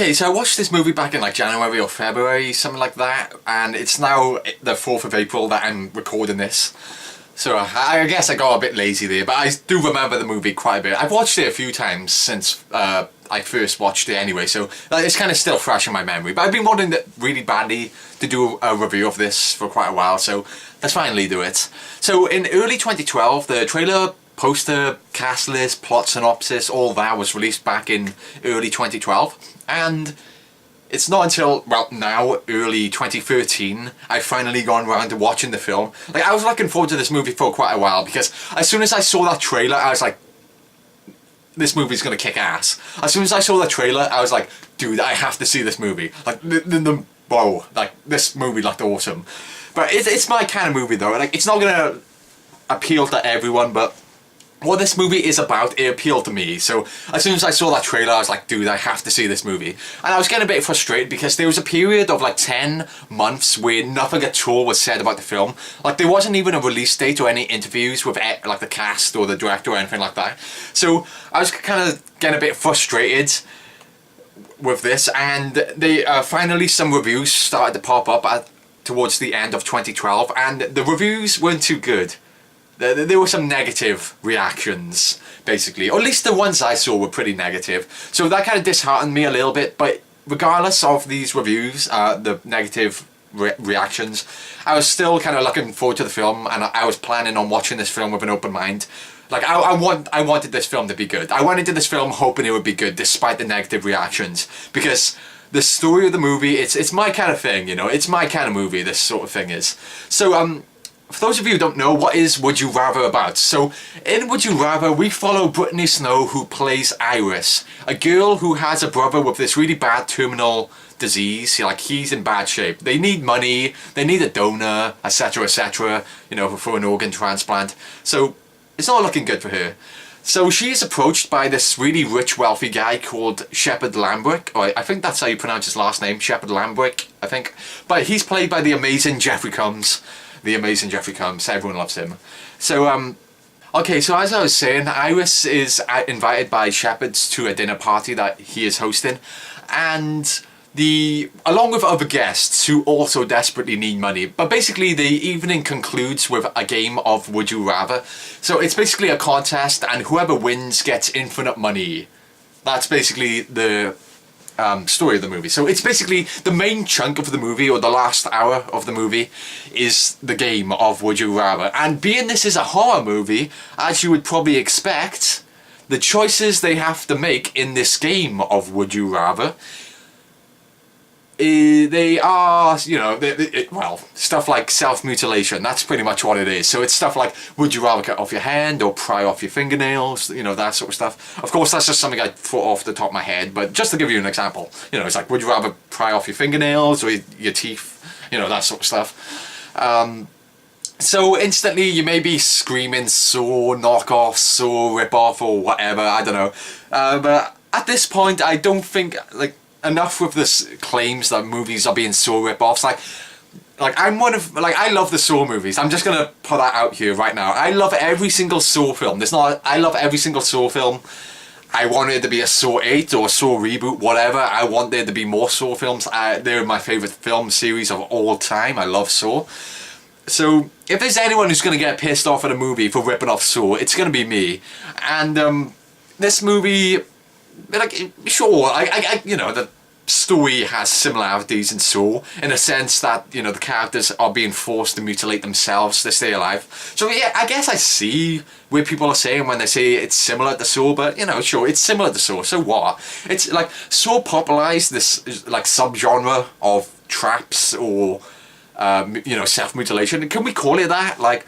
Okay, so I watched this movie back in like January or February, something like that, and it's now the 4th of April that I'm recording this. So I guess I got a bit lazy there, but I do remember the movie quite a bit. I've watched it a few times since I first watched it anyway, so it's kind of still fresh in my memory. But I've been wanting really badly to do a review of this for quite a while, so let's finally do it. So in early 2012, the trailer, poster, cast list, plot synopsis, all that was released back in early 2012. And it's not until, well, now, early 2013, I've finally gone around to watching the film. Like, I was looking forward to this movie for quite a while, because as soon as I saw that trailer, I was like, this movie's gonna kick ass. As soon as I saw the trailer, I was like, dude, I have to see this movie. Like, whoa, like, this movie looked awesome. But it's my kind of movie, though. Like, it's not gonna appeal to everyone, but what this movie is about, it appealed to me. So as soon as I saw that trailer, I was like, dude, I have to see this movie. And I was getting a bit frustrated because there was a period of like 10 months where nothing at all was said about the film. Like, there wasn't even a release date or any interviews with like the cast or the director or anything like that. So I was kind of getting a bit frustrated with this, and they finally some reviews started to pop up towards the end of 2012, and the reviews weren't too good. There were some negative reactions, basically, or at least the ones I saw were pretty negative. So that kind of disheartened me a little bit, but regardless of these reviews, the negative reactions, I was still kind of looking forward to the film, and I was planning on watching this film with an open mind. Like, I wanted this film to be good. I went into this film hoping it would be good, despite the negative reactions, because the story of the movie, it's my kind of thing, you know, it's my kind of movie, this sort of thing is. So, for those of you who don't know, what is Would You Rather about? So, in Would You Rather, we follow Brittany Snow, who plays Iris, a girl who has a brother with this really bad terminal disease. Like, he's in bad shape. They need money, they need a donor, etc., you know, for an organ transplant. So, it's not looking good for her. So she's approached by this really rich, wealthy guy called Shepard Lambrick, or I think that's how you pronounce his last name, Shepard Lambrick, I think. But he's played by the amazing Jeffrey Combs. The amazing Jeffrey Combs, everyone loves him. So, okay, so as I was saying, Iris is invited by Shepard to a dinner party that he is hosting, and along with other guests who also desperately need money. But basically the evening concludes with a game of Would You Rather. So it's basically a contest, and whoever wins gets infinite money. That's basically the story of the movie. So it's basically the main chunk of the movie, or the last hour of the movie, is the game of Would You Rather. And being this is a horror movie, as you would probably expect, the choices they have to make in this game of Would You Rather, they are, you know, well, stuff like self-mutilation. That's pretty much what it is. So it's stuff like, would you rather cut off your hand or pry off your fingernails, you know, that sort of stuff. Of course, that's just something I thought off the top of my head, but just to give you an example, you know, it's like, would you rather pry off your fingernails or your teeth, you know, that sort of stuff. So instantly you may be screaming Saw, knockoff, Saw, rip-off, or whatever, I don't know. But at this point, I don't think, like, enough with this claims that movies are being Saw rip-offs. Like I'm one of, like, I love the Saw movies. I'm just gonna put that out here right now. I love every single Saw film. I love every single Saw film. I want it to be a Saw 8 or a Saw reboot, whatever. I want there to be more Saw films. They're my favourite film series of all time. I love Saw. So if there's anyone who's gonna get pissed off at a movie for ripping off Saw, it's gonna be me. And this movie, like, sure, I you know, the story has similarities in Saw, in a sense that, you know, the characters are being forced to mutilate themselves to stay alive. So yeah, I guess I see where people are saying when they say it's similar to Saw, but, you know, sure, it's similar to Saw, so what? It's like, Saw popularized this, like, subgenre of traps or, you know, self-mutilation. Can we call it that? Like,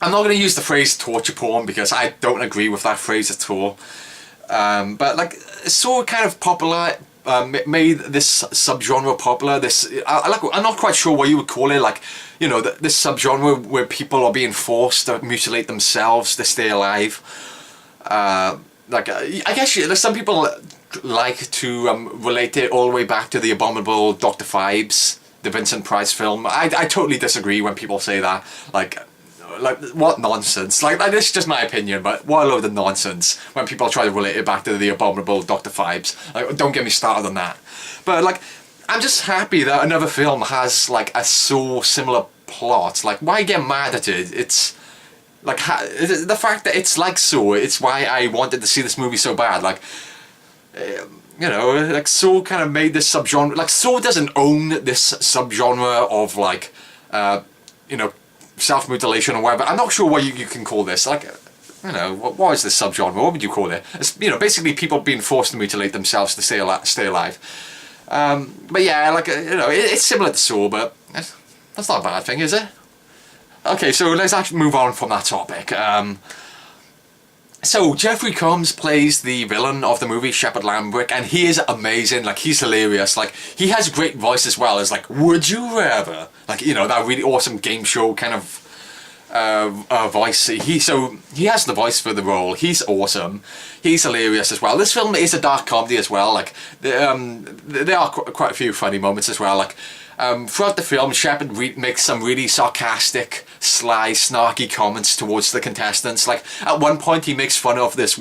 I'm not going to use the phrase torture porn because I don't agree with that phrase at all. But like, Saw kind of made this subgenre popular. I'm not quite sure what you would call it. Like, you know, this subgenre where people are being forced to mutilate themselves to stay alive. Like, I guess some people like to relate it all the way back to the abominable Dr. Phibes, the Vincent Price film. I totally disagree when people say that. Like, like, what nonsense. Like, this is just my opinion, but what a load of nonsense when people try to relate it back to the abominable Dr. Phibes. Like, don't get me started on that. But, like, I'm just happy that another film has, like, a so similar plot. Like, why get mad at it? It's, like, the fact that it's like Saw, it's why I wanted to see this movie so bad. Like, you know, like, Saw kind of made this subgenre. Like, Saw doesn't own this subgenre of, like, you know, self-mutilation or whatever. I'm not sure what you can call this. Like, you know, what is this subgenre? What would you call it? It's, you know, basically people being forced to mutilate themselves to stay alive. But yeah, like, you know, it's similar to Saw, but that's not a bad thing, is it? Okay, so let's actually move on from that topic. So Jeffrey Combs plays the villain of the movie, Shepard Lambrick, and he is amazing. Like, he's hilarious. Like, he has a great voice as well as, like, would you rather? Like, you know, that really awesome game show kind of voice. He has the voice for the role. He's awesome. He's hilarious as well. This film is a dark comedy as well. Like, there are quite a few funny moments as well. Like, throughout the film, Shepard makes some really sarcastic, sly, snarky comments towards the contestants. Like, at one point, he makes fun of this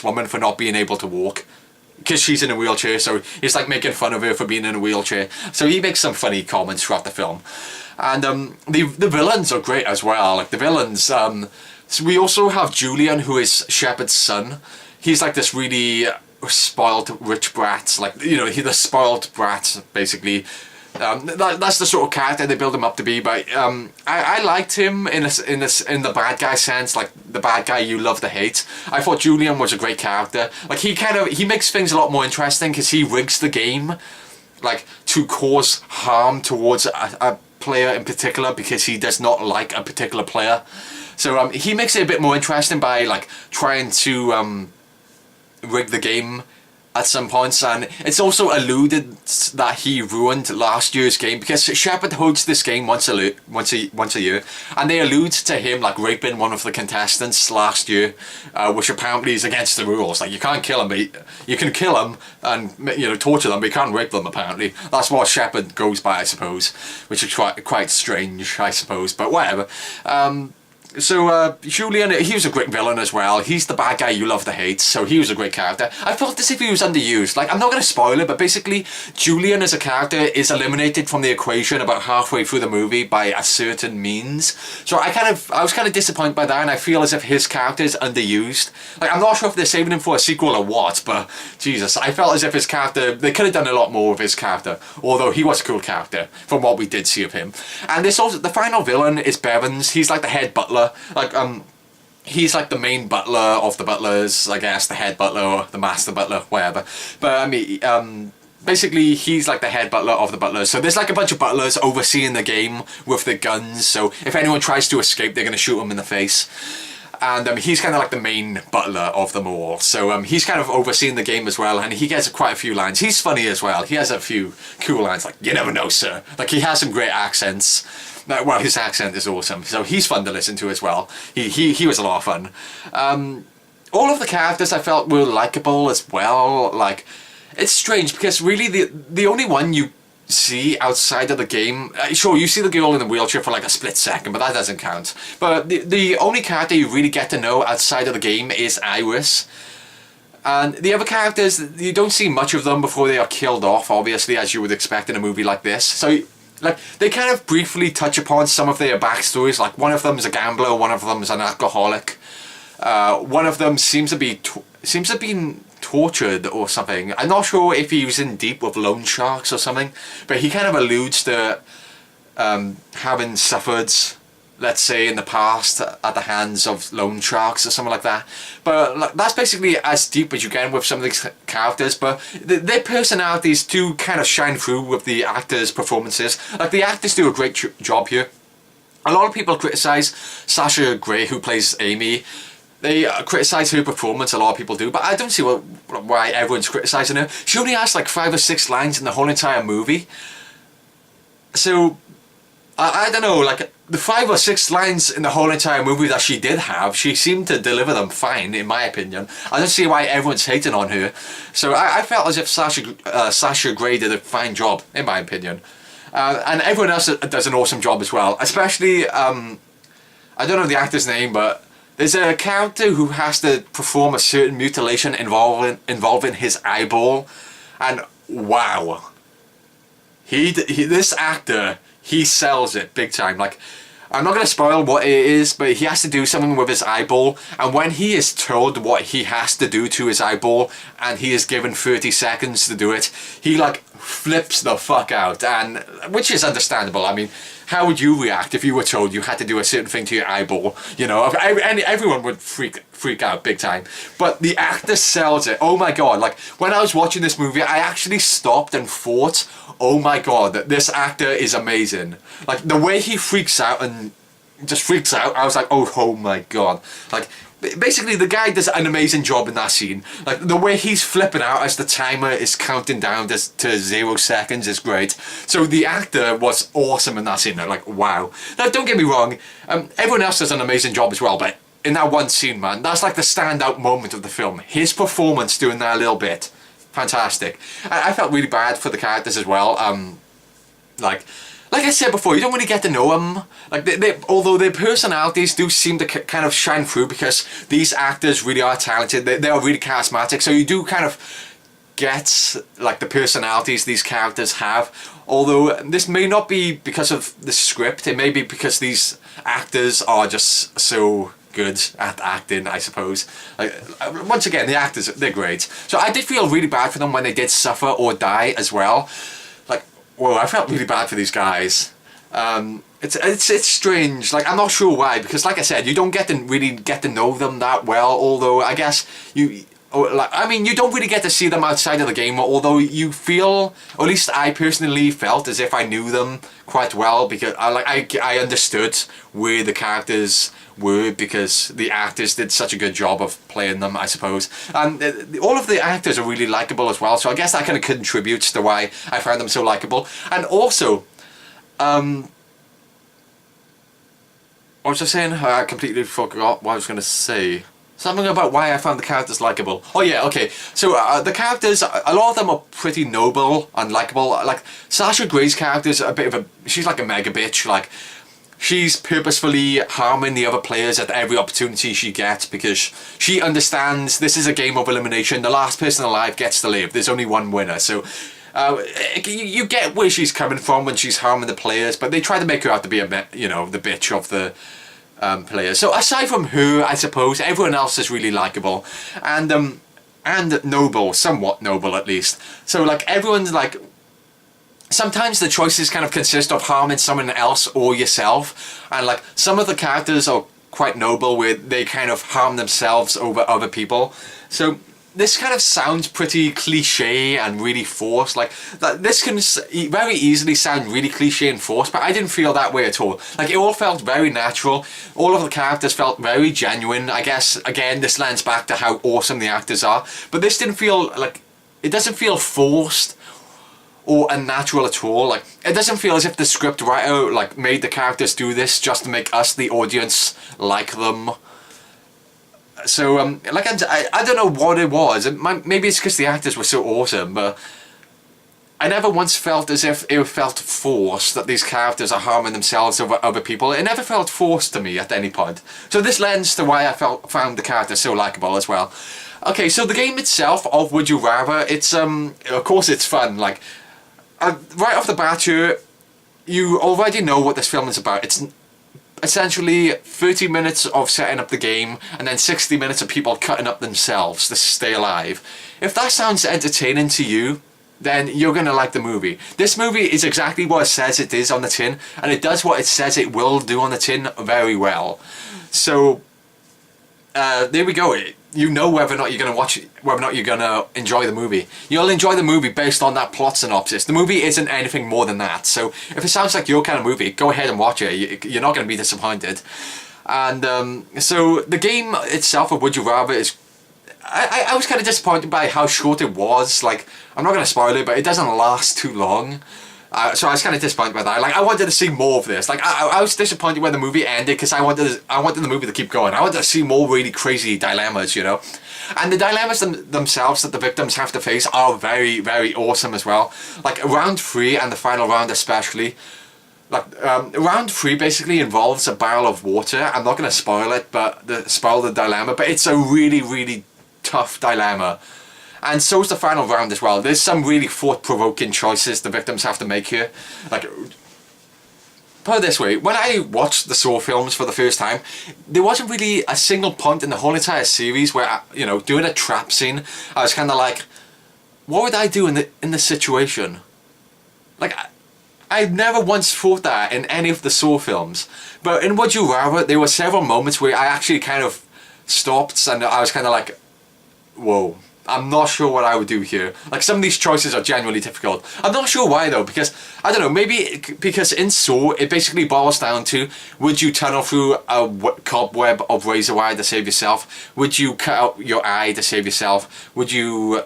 woman for not being able to walk, because she's in a wheelchair. So he's like making fun of her for being in a wheelchair. So he makes some funny comments throughout the film. And the villains are great as well. Like, the villains, so we also have Julian, who is Shepard's son. He's like this really spoiled rich brat. Like, you know, he's the spoiled brat, basically. That's the sort of character they build him up to be. But I liked him in the bad guy sense, like the bad guy you love to hate. I thought Julian was a great character. Like, he makes things a lot more interesting because he rigs the game, like, to cause harm towards a player in particular because he does not like a particular player. So he makes it a bit more interesting by, like, trying to rig the game at some points, and it's also alluded that he ruined last year's game because Shepard hosts this game once a year, and they allude to him, like, raping one of the contestants last year, which apparently is against the rules. Like, you can't kill him, but you can kill them and, you know, torture them, but you can't rape them. Apparently, that's what Shepard goes by, I suppose, which is quite strange, I suppose. But whatever. So Julian, he was a great villain as well. He's the bad guy you love to hate, so he was a great character. I felt as if he was underused. Like, I'm not going to spoil it, but basically Julian as a character is eliminated from the equation about halfway through the movie by a certain means. So I was kind of disappointed by that, and I feel as if his character is underused. Like, I'm not sure if they're saving him for a sequel or what, but Jesus, I felt as if his character, they could have done a lot more with his character, although he was a cool character from what we did see of him. And this also, the final villain is Bevins. He's like the head butler. Like, he's like the main butler of the butlers, I guess, the head butler or the master butler, whatever. But I mean, basically he's like the head butler of the butlers. So there's like a bunch of butlers overseeing the game with the guns. So if anyone tries to escape, they're going to shoot them in the face. And he's kind of like the main butler of them all. So he's kind of overseeing the game as well, and he gets quite a few lines. He's funny as well. He has a few cool lines, like, you never know, sir. Like, he has some great accents. Well, his accent is awesome, so he's fun to listen to as well. He was a lot of fun. All of the characters I felt were likable as well. Like, it's strange because really the only one you see outside of the game, sure, you see the girl in the wheelchair for like a split second, but that doesn't count. But the only character you really get to know outside of the game is Iris. And the other characters, you don't see much of them before they are killed off, obviously, as you would expect in a movie like this. So, like, they kind of briefly touch upon some of their backstories. Like, one of them is a gambler, one of them is an alcoholic. One of them seems to be tortured or something. I'm not sure if he was in deep with loan sharks or something, but he kind of alludes to having suffered, let's say, in the past at the hands of loan sharks or something like that. But like, that's basically as deep as you get with some of these characters, but their personalities do kind of shine through with the actors' performances. Like, the actors do a great job here. A lot of people criticise Sasha Grey, who plays Amy. They criticise her performance, a lot of people do, but I don't see why everyone's criticising her. She only has like 5 or 6 lines in the whole entire movie. So, I don't know, like, the 5 or 6 lines in the whole entire movie that she did have, she seemed to deliver them fine, in my opinion. I don't see why everyone's hating on her. So I felt as if Sasha Grey did a fine job, in my opinion. And everyone else does an awesome job as well, especially I don't know the actor's name, but there's a character who has to perform a certain mutilation involving his eyeball, and wow, this actor, he sells it big time. Like, I'm not going to spoil what it is, but he has to do something with his eyeball, and when he is told what he has to do to his eyeball, and he is given 30 seconds to do it, he like flips the fuck out, and which is understandable. I mean, how would you react if you were told you had to do a certain thing to your eyeball? You know, everyone would freak out big time. But the actor sells it. Oh my god, like when I was watching this movie, I actually stopped and thought, oh my god, this actor is amazing. Like the way he freaks out and just freaks out, I was like, oh my god. Like basically the guy does an amazing job in that scene. Like the way he's flipping out as the timer is counting down to 0 seconds is great. So the actor was awesome in that scene. Like wow. Now don't get me wrong, everyone else does an amazing job as well, but in that one scene, man, that's like the standout moment of the film. His performance doing that little bit, fantastic. I felt really bad for the characters as well. Like I said before, you don't really get to know them. Like although their personalities do seem to kind of shine through, because these actors really are talented. They are really charismatic, so you do kind of get like the personalities these characters have. Although this may not be because of the script, it may be because these actors are just so good at acting, I suppose. Like, once again, the actors, they're great. So I did feel really bad for them when they did suffer or die as well. Whoa, I felt really bad for these guys. It's strange. Like, I'm not sure why, because like I said, you don't really get to know them that well. Although I guess you don't really get to see them outside of the game. Although you feel, or at least I personally felt, as if I knew them quite well, because I understood where the characters were, because the actors did such a good job of playing them, I suppose. And all of the actors are really likable as well, so I guess that kind of contributes to why I found them so likable. And also, what was I saying? I completely forgot what I was going to say. Something about why I found the characters likable. Oh yeah, okay. So the characters, a lot of them are pretty noble and likable. Like Sasha Grey's character is a bit of she's like a mega bitch. Like, she's purposefully harming the other players at every opportunity she gets, because she understands this is a game of elimination. The last person alive gets to live. There's only one winner. So you get where she's coming from when she's harming the players, but they try to make her out to be the bitch of the players. So aside from her, I suppose everyone else is really likable and noble, somewhat noble at least. So like everyone's like, sometimes the choices kind of consist of harming someone else or yourself, and like some of the characters are quite noble where they kind of harm themselves over other people. So this kind of sounds pretty cliche and really forced. Like this can very easily sound really cliche and forced, but I didn't feel that way at all. Like it all felt very natural. All of the characters felt very genuine. I guess again this lands back to how awesome the actors are, but this didn't feel like, it doesn't feel forced or unnatural at all. Like it doesn't feel as if the script writer like made the characters do this just to make us, the audience, like them. So like I don't know what it was. Maybe it's because the actors were so awesome, but I never once felt as if it felt forced that these characters are harming themselves over other people. It never felt forced to me at any point. So this lends to why I found the characters so likable as well. Okay, so the game itself of Would You Rather, it's of course it's fun. Like right off the bat here, you already know what this film is about. It's essentially 30 minutes of setting up the game and then 60 minutes of people cutting up themselves to stay alive. If that sounds entertaining to you, then you're going to like the movie. This movie is exactly what it says it is on the tin, and it does what it says it will do on the tin very well. So there we go. You know whether or not you're going to watch it, whether or not you're going to enjoy the movie. You'll enjoy the movie based on that plot synopsis. The movie isn't anything more than that. So if it sounds like your kind of movie, go ahead and watch it. You're not going to be disappointed. And so the game itself of Would You Rather is... I was kind of disappointed by how short it was. Like, I'm not going to spoil it, but it doesn't last too long. So I was kind of disappointed by that. Like, I wanted to see more of this. Like, I was disappointed when the movie ended because I wanted the movie to keep going. I wanted to see more really crazy dilemmas, you know. And the dilemmas themselves that the victims have to face are very, very awesome as well. Like round 3 and the final round especially. Round 3 basically involves a barrel of water. I'm not going to spoil it, spoil the dilemma, but it's a really, really tough dilemma. And so is the final round as well. There's some really thought-provoking choices the victims have to make here. Like, put it this way, when I watched the Saw films for the first time, there wasn't really a single point in the whole entire series where, you know, doing a trap scene, I was kind of like, what would I do in this situation? Like, I've never once thought that in any of the Saw films. But in Would You Rather, there were several moments where I actually kind of stopped and I was kind of like, whoa. I'm not sure what I would do here. Like, some of these choices are genuinely difficult. I'm not sure why though, because, I don't know, maybe because in Saw, it basically boils down to, would you tunnel through a cobweb of razor wire to save yourself? Would you cut out your eye to save yourself? Would you,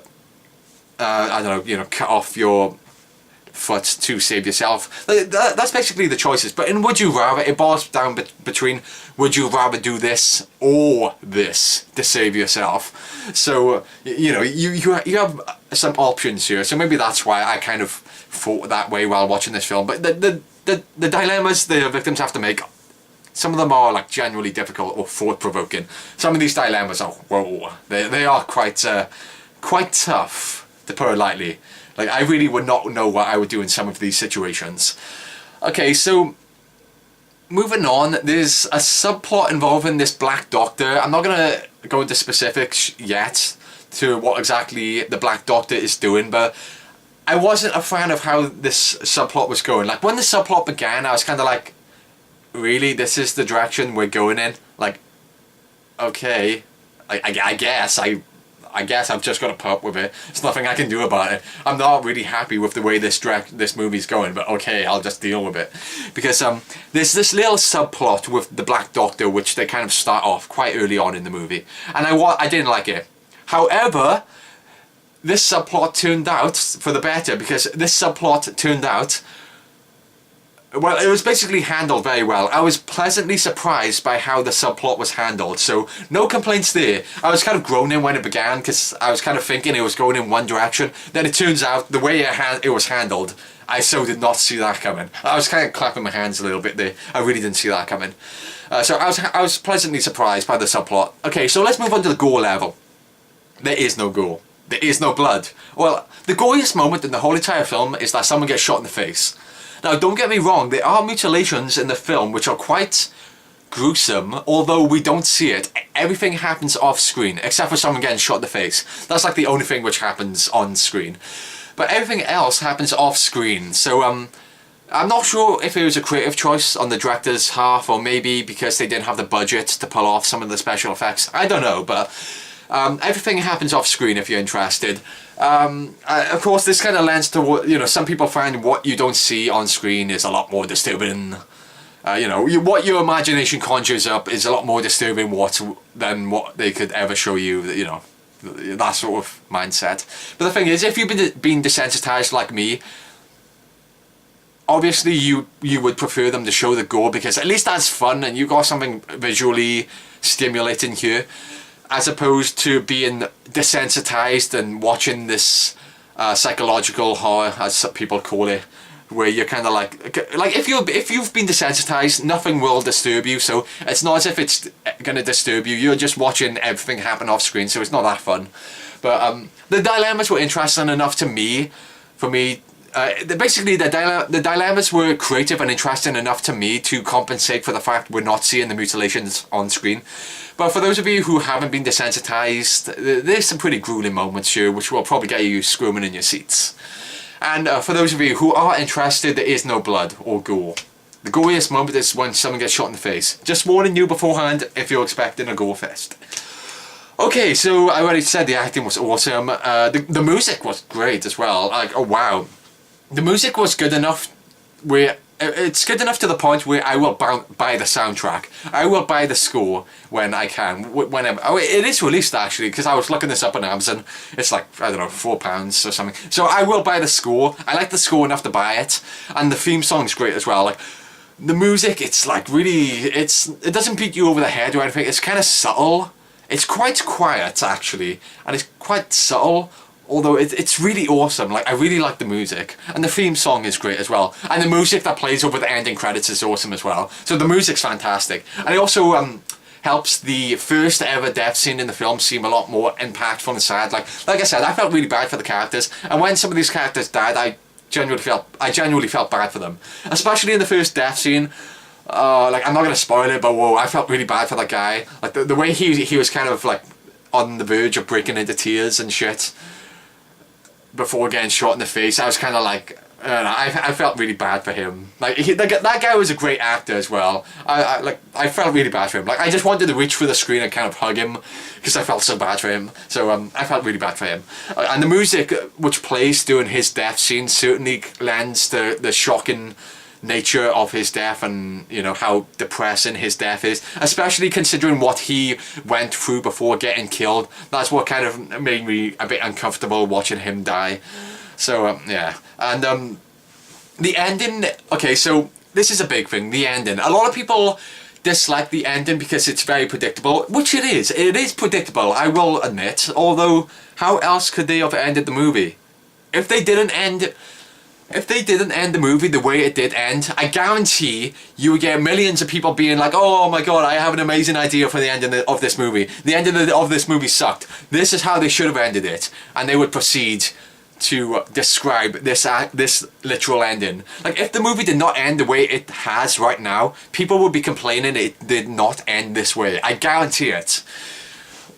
I don't know, you know, cut off your foot to save yourself? That's basically the choices. But in Would You Rather, it boils down between, would you rather do this or this to save yourself? So, you know, you have some options here. So maybe that's why I kind of thought that way while watching this film. But the dilemmas the victims have to make, some of them are like genuinely difficult or thought-provoking. Some of these dilemmas are, whoa, they are quite tough, to put it lightly. Like, I really would not know what I would do in some of these situations. Okay, so moving on, there's a subplot involving this Black Doctor. I'm not going to go into specifics yet to what exactly the Black Doctor is doing, but I wasn't a fan of how this subplot was going. Like, when the subplot began, I was kind of like, really? This is the direction we're going in? Like, okay, I guess I've just got to put up with it. There's nothing I can do about it. I'm not really happy with the way this movie's going, but okay, I'll just deal with it. Because there's this little subplot with the Black Doctor, which they kind of start off quite early on in the movie, and I didn't like it. However, this subplot turned out for the better, because this subplot turned out, well, it was basically handled very well. I was pleasantly surprised by how the subplot was handled, so no complaints there. I was kind of groaning when it began, because I was kind of thinking it was going in one direction. Then it turns out, the way it was handled, I so did not see that coming. I was kind of clapping my hands a little bit there. I really didn't see that coming. So I was pleasantly surprised by the subplot. Okay, so let's move on to the gore level. There is no gore. There is no blood. Well, the goriest moment in the whole entire film is that someone gets shot in the face. Now, don't get me wrong, there are mutilations in the film which are quite gruesome, although we don't see it. Everything happens off screen, except for someone getting shot in the face. That's like the only thing which happens on screen. But everything else happens off screen, so I'm not sure if it was a creative choice on the director's half, or maybe because they didn't have the budget to pull off some of the special effects. I don't know, but everything happens off screen if you're interested. Of course, this kind of lends to what, you know, some people find what you don't see on screen is a lot more disturbing. You know, what your imagination conjures up is a lot more disturbing than what they could ever show you, you know, that sort of mindset. But the thing is, if you've been desensitized like me, obviously you would prefer them to show the gore, because at least that's fun and you got something visually stimulating here, as opposed to being desensitized and watching this psychological horror, as some people call it, where you're kind of like if you've been desensitized, nothing will disturb you, so it's not as if it's gonna disturb you. You're just watching everything happen off screen, so it's not that fun. But the dilemmas were interesting enough to me, basically the dilemmas were creative and interesting enough to me to compensate for the fact we're not seeing the mutilations on screen. But for those of you who haven't been desensitized, there's some pretty grueling moments here which will probably get you squirming in your seats. And for those of you who are interested, there is no blood or gore. The goriest moment is when someone gets shot in the face. Just warning you beforehand if you're expecting a gore fest. Okay, so I already said the acting was awesome. The music was great as well. Like, oh wow. The music was good enough where it's good enough to the point where I will buy the soundtrack. I will buy the score when I can, whenever. Oh, it is released actually, because I was looking this up on Amazon. It's like, I don't know, £4 or something. So I will buy the score. I like the score enough to buy it, and the theme song's great as well. Like, the music, it's like really, it doesn't beat you over the head or anything. It's kind of subtle. It's quite quiet actually, and it's quite subtle. Although it's really awesome. Like, I really like the music, and the theme song is great as well, and the music that plays over the ending credits is awesome as well. So the music's fantastic, and it also helps the first ever death scene in the film seem a lot more impactful and sad. Like I said, I felt really bad for the characters, and when some of these characters died, I genuinely felt bad for them, especially in the first death scene. Like, I'm not gonna spoil it, but whoa, I felt really bad for that guy. Like, the way he was kind of like on the verge of breaking into tears and shit before getting shot in the face. I was kind of like, I don't know, I felt really bad for him. Like, that guy was a great actor as well. I felt really bad for him. Like, I just wanted to reach for the screen and kind of hug him because I felt so bad for him. So I felt really bad for him. And the music which plays during his death scene certainly lends the shocking nature of his death, and you know how depressing his death is, especially considering what he went through before getting killed. That's what kind of made me a bit uncomfortable watching him die. So yeah, and the ending. Okay, so this is a big thing. The ending. A lot of people dislike the ending because it's very predictable, which it is. It is predictable, I will admit. Although, how else could they have ended the movie? If they didn't end the movie the way it did end, I guarantee you would get millions of people being like, oh my god, I have an amazing idea for the ending of this movie. The ending of this movie sucked. This is how they should have ended it. And they would proceed to describe this literal ending. Like, if the movie did not end the way it has right now, people would be complaining it did not end this way. I guarantee it.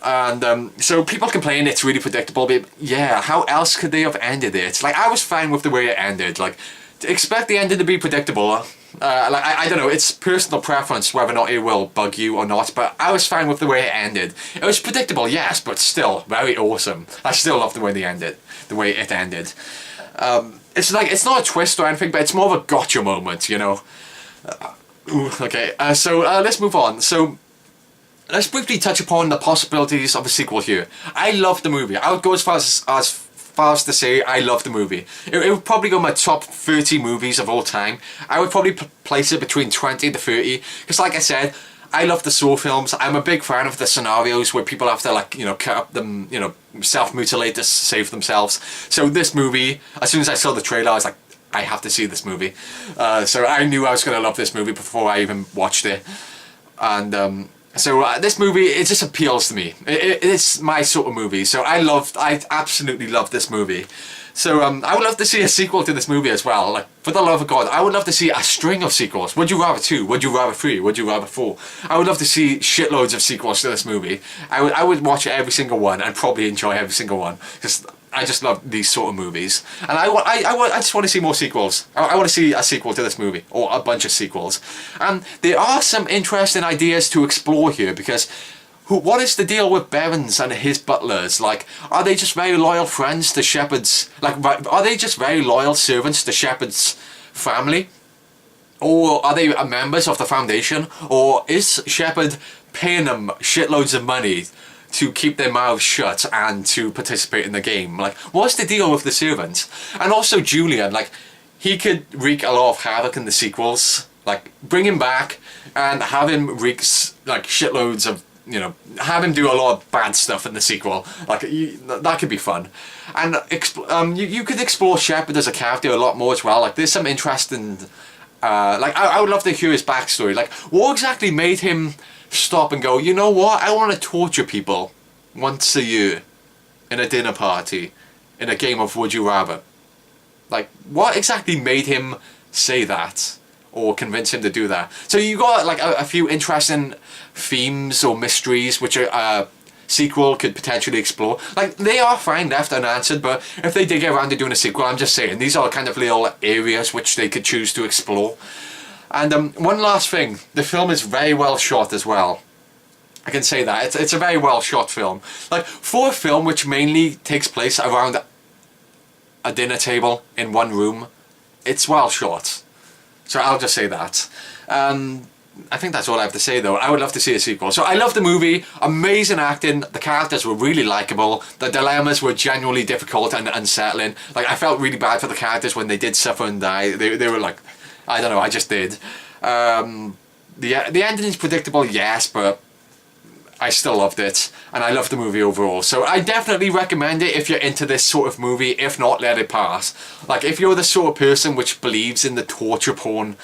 And so people complain it's really predictable, but yeah, how else could they have ended it? Like, I was fine with the way it ended. Like, to expect the ending to be predictable, like, I don't know, it's personal preference whether or not it will bug you or not, but I was fine with the way it ended. It was predictable, yes, but still very awesome. I still love the way it ended. It's like, it's not a twist or anything, but it's more of a gotcha moment, you know. Okay, so let's move on. So let's briefly touch upon the possibilities of a sequel here. I love the movie. I would go as far as to say I love the movie. It would probably go in my top 30 movies of all time. I would probably place it between 20 to 30. Because like I said, I love the Saw films. I'm a big fan of the scenarios where people have to, like, you know, cut up them, you know, self-mutilate to save themselves. So this movie, as soon as I saw the trailer, I was like, I have to see this movie. So I knew I was going to love this movie before I even watched it. And so this movie, it just appeals to me. It's my sort of movie. So I absolutely love this movie. So I would love to see a sequel to this movie as well. Like, for the love of God, I would love to see a string of sequels. Would you rather 2? Would you rather 3? Would you rather 4? I would love to see shitloads of sequels to this movie. I would watch every single one and probably enjoy every single one. Because I just love these sort of movies. And I just want to see more sequels. I want to see a sequel to this movie. Or a bunch of sequels. And there are some interesting ideas to explore here, because what is the deal with Berens and his butlers? Like, are they just very loyal friends to Shepard's... Like, are they just very loyal servants to Shepard's family? Or are they members of the Foundation? Or is Shepard paying them shitloads of money to keep their mouths shut and to participate in the game? Like, what's the deal with the servants? And also Julian, like, he could wreak a lot of havoc in the sequels. Like, bring him back and have him wreak, like, shitloads of, you know, have him do a lot of bad stuff in the sequel. Like, that could be fun. And you could explore Shepard as a character a lot more as well. Like, there's some interesting... like, I would love to hear his backstory. Like, what exactly made him stop and go, you know what, I want to torture people once a year in a dinner party in a game of Would You Rather? Like, what exactly made him say that or convince him to do that? So you got like a few interesting themes or mysteries which a sequel could potentially explore. Like, they are fine left unanswered, but if they did get around to doing a sequel, I'm just saying these are kind of little areas which they could choose to explore. And one last thing, the film is very well shot as well. I can say that. It's a very well shot film. Like, for a film which mainly takes place around a dinner table in one room, it's well shot. So I'll just say that. I think that's all I have to say though. I would love to see a sequel. So I love the movie, amazing acting, the characters were really likeable, the dilemmas were genuinely difficult and unsettling. Like, I felt really bad for the characters when they did suffer and die. They were like, I don't know, I just did. The ending is predictable, yes, but I still loved it, and I loved the movie overall. So I definitely recommend it if you're into this sort of movie. If not, let it pass. Like, if you're the sort of person which believes in the torture porn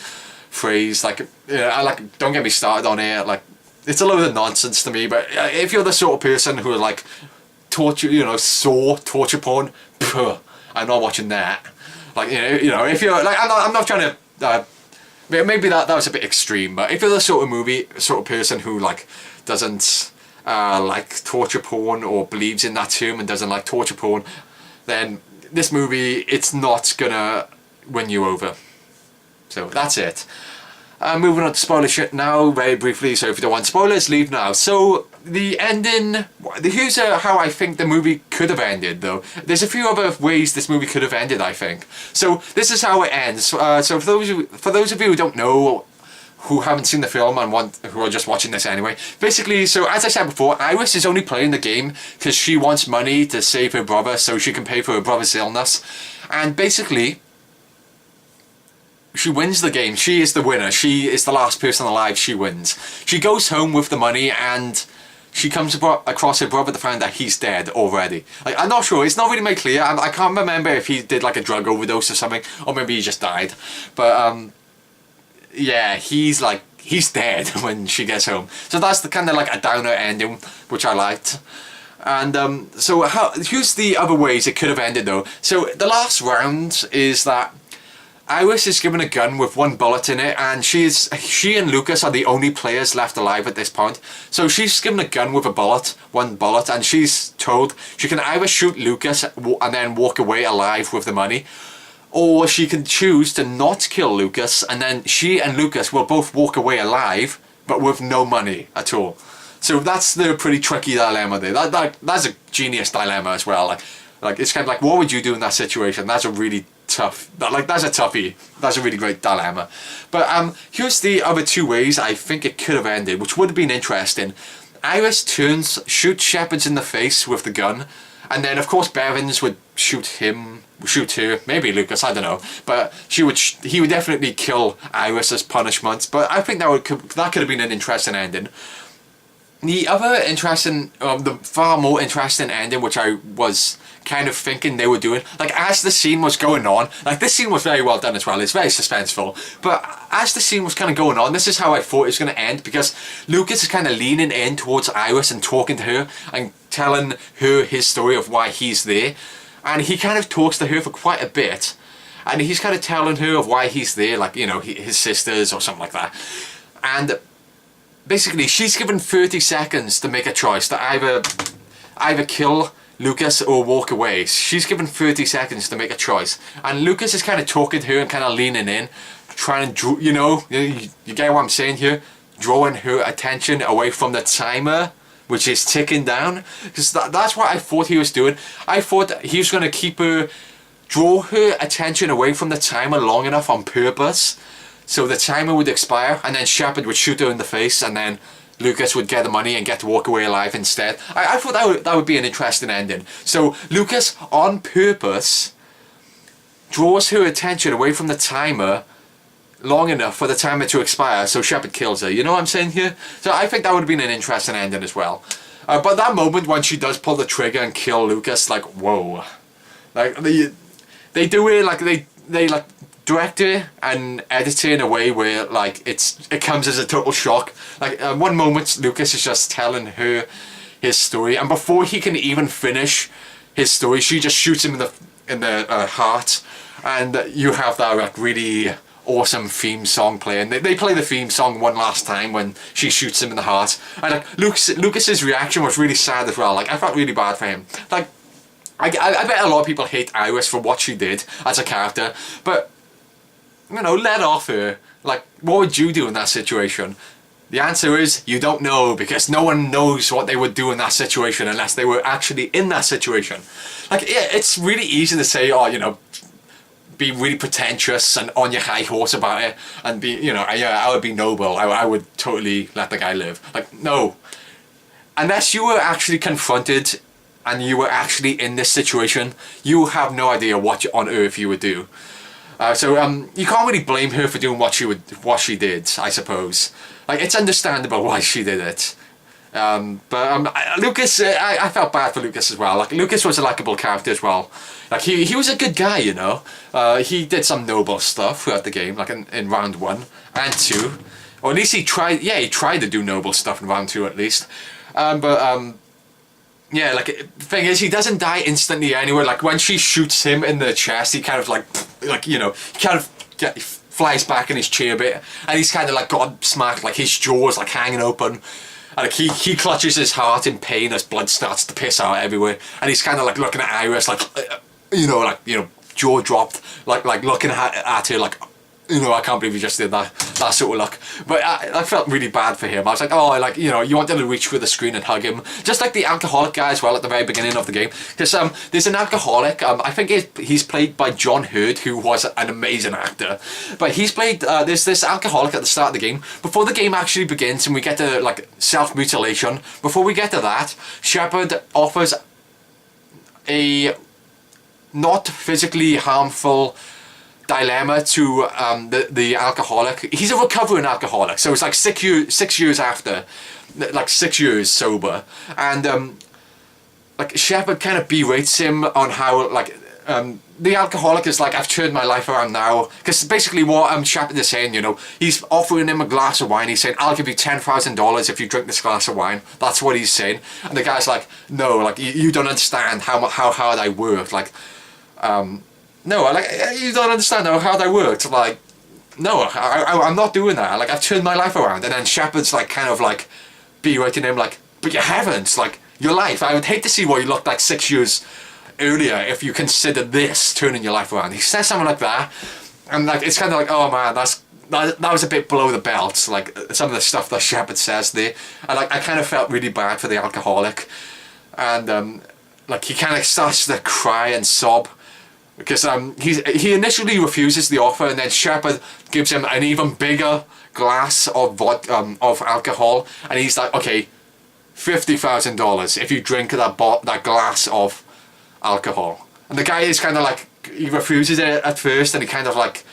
phrase, like, don't get me started on it. Like, it's a load of nonsense to me. But if you're the sort of person who like torture, saw torture porn, I'm not watching that. Like, if you're like, I'm not trying to. Maybe that was a bit extreme, but if you're the sort of person who like doesn't like torture porn or believes in that term and doesn't like torture porn, then this movie, it's not gonna win you over. So that's it. Moving on to spoiler shit now, very briefly, so if you don't want spoilers, leave now. So, the ending, here's how I think the movie could have ended, though. There's a few other ways this movie could have ended, I think. So, this is how it ends. So for those of you who don't know, who haven't seen the film and who are just watching this anyway, basically, so as I said before, Iris is only playing the game because she wants money to save her brother so she can pay for her brother's illness. And basically, she wins the game. She is the winner. She is the last person alive. She wins. She goes home with the money and she comes across her brother to find that he's dead already. Like, I'm not sure. It's not really made clear. I can't remember if he did like a drug overdose or something, or maybe he just died. But yeah, he's dead when she gets home. So that's the kind of like a downer ending, which I liked. And so here's the other ways it could have ended though. So the last round is that Iris is given a gun with one bullet in it, and she and Lucas are the only players left alive at this point. So she's given a gun with one bullet, and she's told she can either shoot Lucas and then walk away alive with the money, or she can choose to not kill Lucas, and then she and Lucas will both walk away alive, but with no money at all. So that's the pretty tricky dilemma there. That's a genius dilemma as well. Like it's kind of like, what would you do in that situation? That's a really tough, that's a toughie. That's a really great dilemma. But here's the other two ways I think it could have ended, which would have been interesting. Iris shoots Shepard in the face with the gun, and then of course Bevins would shoot her, maybe Lucas, I don't know. But he would definitely kill Iris as punishment. But I think that could have been an interesting ending. The other interesting, the far more interesting ending, which I was kind of thinking they were doing, like as the scene was going on, like this scene was very well done as well, it's very suspenseful, but as the scene was kind of going on, this is how I thought it was going to end, because Lucas is kind of leaning in towards Iris and talking to her and telling her his story of why he's there, and he kind of talks to her for quite a bit, and he's kind of telling her of why he's there, like, his sisters or something like that, and basically she's given 30 seconds to make a choice, to either kill Lucas or walk away. She's given 30 seconds to make a choice, and Lucas is kind of talking to her and kind of leaning in, trying to, you get what I'm saying here, drawing her attention away from the timer, which is ticking down, because that's what I thought he was doing. I thought he was going to draw her attention away from the timer long enough on purpose, so the timer would expire, and then Shepard would shoot her in the face, and then Lucas would get the money and get to walk away alive instead. I thought that would be an interesting ending. So Lucas, on purpose, draws her attention away from the timer long enough for the timer to expire, so Shepard kills her. You know what I'm saying here? So I think that would have been an interesting ending as well. But that moment when she does pull the trigger and kill Lucas, like, whoa. Like, they do it, like, they like, direct it and edit it in a way where like it comes as a total shock. Like one moment Lucas is just telling her his story, and before he can even finish his story, she just shoots him in the heart, and you have that like really awesome theme song playing. They play the theme song one last time when she shoots him in the heart, and like Lucas's reaction was really sad as well. Like I felt really bad for him. Like I bet a lot of people hate Iris for what she did as a character, but let off her. Like, what would you do in that situation? The answer is, you don't know, because no one knows what they would do in that situation unless they were actually in that situation. Like, it's really easy to say, be really pretentious and on your high horse about it, and be, I would be noble, I would totally let the guy live. Like, no. Unless you were actually confronted and you were actually in this situation, you have no idea what on earth you would do. So you can't really blame her for doing what she did, I suppose. Like, it's understandable why she did it. Lucas, I felt bad for Lucas as well. Like, Lucas was a likable character as well. Like, he was a good guy, you know. He did some noble stuff throughout the game, like in round 1 and 2. Or at least he tried, yeah, he tried to do noble stuff in round 2 at least. Yeah, like, the thing is, he doesn't die instantly anyway. Like, when she shoots him in the chest, he kind of like, you know, he kind of flies back in his chair a bit, and he's kind of like gobsmacked, like his jaw's like hanging open. And like he clutches his heart in pain as blood starts to piss out everywhere, and he's kind of like looking at Iris, like, you know, jaw dropped, like looking at her, like, you know, I can't believe you just did that sort of look. But I felt really bad for him. I was like, oh, like, you know, you wanted to reach for the screen and hug him, just like the alcoholic guy as well at the very beginning of the game. Because there's an alcoholic. I think he's played by John Hurd, who was an amazing actor. But he's played. There's this alcoholic at the start of the game. Before the game actually begins, and we get to like self-mutilation. Before we get to that, Shepard offers a not physically harmful dilemma to the alcoholic. He's a recovering alcoholic, so it's like 6 years after, like 6 years sober, and like Shepard kind of berates him on how like the alcoholic is like, I've turned my life around now, because basically what Shepard is saying, you know, he's offering him a glass of wine. He's saying, I'll give you $10,000 if you drink this glass of wine. That's what he's saying, and the guy's like, no, like you don't understand how hard I worked, like no, like, you don't understand how hard I worked. Like, no, I'm not doing that. Like, I've turned my life around. And then Shepard's like, kind of like berating him, like, but you haven't. Like, your life, I would hate to see what you looked like 6 years earlier if you consider this turning your life around. He says something like that, and like, it's kind of like, oh man, that was a bit below the belt. Like, some of the stuff that Shepard says there, and like, I kind of felt really bad for the alcoholic, and like, he kind of starts to cry and sob. Because he initially refuses the offer, and then Shepard gives him an even bigger glass of alcohol, and he's like, okay, $50,000 if you drink that glass of alcohol. And the guy is kind of like, he refuses it at first, and he kind of like,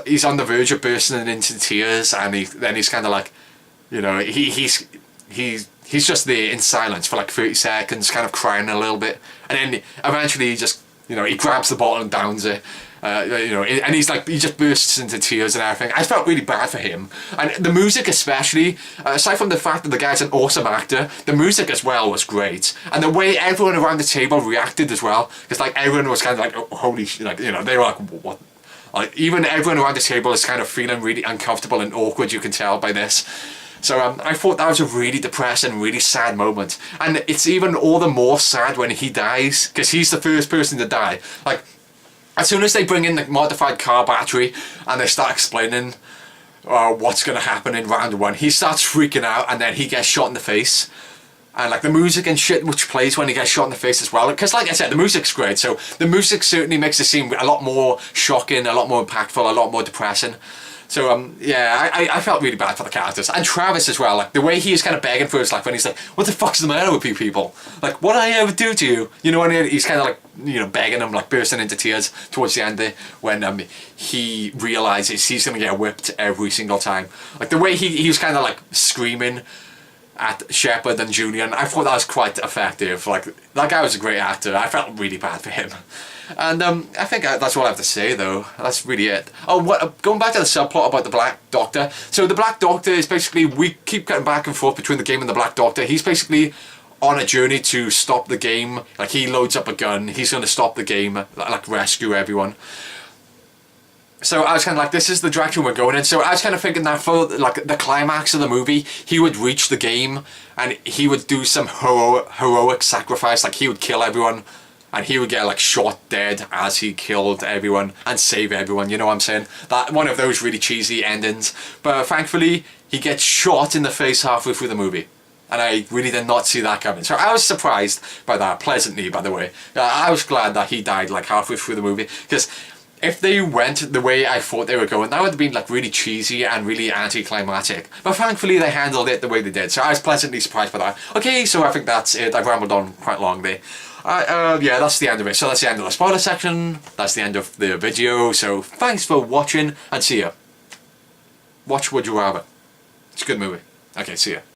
he's on the verge of bursting into tears, and then he's kind of like, you know, he's just there in silence for like 30 seconds, kind of crying a little bit, and then eventually he just, you know, he grabs the bottle and downs it, you know, and he's like, he just bursts into tears and everything. I felt really bad for him. And the music especially, aside from the fact that the guy's an awesome actor, the music as well was great. And the way everyone around the table reacted as well, because like, everyone was kind of like, oh, holy shit, like, you know, they were like, what? Like, even everyone around the table is kind of feeling really uncomfortable and awkward, you can tell by this. So I thought that was a really depressing, really sad moment. And it's even all the more sad when he dies, because he's the first person to die. Like, as soon as they bring in the modified car battery and they start explaining what's going to happen in round 1, he starts freaking out, and then he gets shot in the face. And like, the music and shit which plays when he gets shot in the face as well, because like I said, the music's great, so the music certainly makes the scene a lot more shocking, a lot more impactful, a lot more depressing. So yeah, I felt really bad for the characters, and Travis as well. Like, the way he is kind of begging for his life when he's like, what the fuck's the matter with you people? Like, what did I ever do to you? You know, and he's kind of like, you know, begging him, like bursting into tears towards the end there, when he realizes he's gonna get whipped every single time. Like, the way he was kind of like screaming at Shepard and Julian, I thought that was quite effective. Like, that guy was a great actor. I felt really bad for him. And I think that's all I have to say, though. That's really it. Oh, going back to the subplot about the Black Doctor. So the Black Doctor is basically, we keep getting back and forth between the game and the Black Doctor. He's basically on a journey to stop the game. Like, he loads up a gun. He's going to stop the game, like rescue everyone. So I was kind of like, this is the direction we're going in. So I was kind of thinking that for like the climax of the movie, he would reach the game and he would do some heroic sacrifice. Like, he would kill everyone, and he would get like shot dead as he killed everyone and save everyone, you know what I'm saying? That one of those really cheesy endings. But thankfully, he gets shot in the face halfway through the movie. And I really did not see that coming. So I was surprised by that, pleasantly, by the way. I was glad that he died like halfway through the movie, because if they went the way I thought they were going, that would have been like really cheesy and really anticlimactic. But thankfully they handled it the way they did, so I was pleasantly surprised by that. Okay, so I think that's it. I've rambled on quite long there. Yeah, that's the end of it. So that's the end of the spoiler section. That's the end of the video. So thanks for watching, and see ya. Watch Would You Rather. It's a good movie. Okay, see ya.